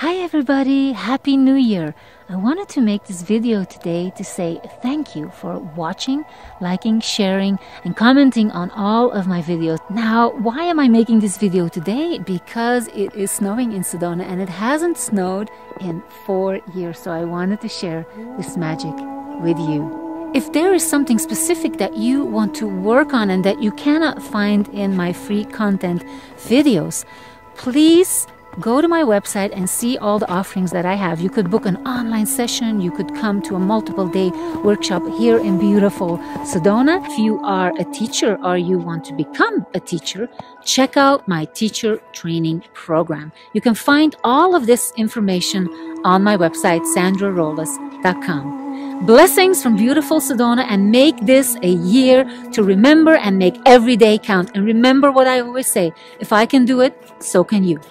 Hi everybody, Happy New Year! I wanted to make this video today to say thank you for watching, liking, sharing, and commenting on all of my videos. Now, why am I making this video today? Because it is snowing in Sedona and it hasn't snowed in 4 years, so I wanted to share this magic with you. If there is something specific that you want to work on and that you cannot find in my free content videos, please go to my website and see all the offerings that I have. You could book an online session. You could come to a multiple-day workshop here in beautiful Sedona. If you are a teacher or you want to become a teacher, check out my teacher training program. You can find all of this information on my website, sandrarollas.com. Blessings from beautiful Sedona, and make this a year to remember and make every day count. And remember what I always say, if I can do it, so can you.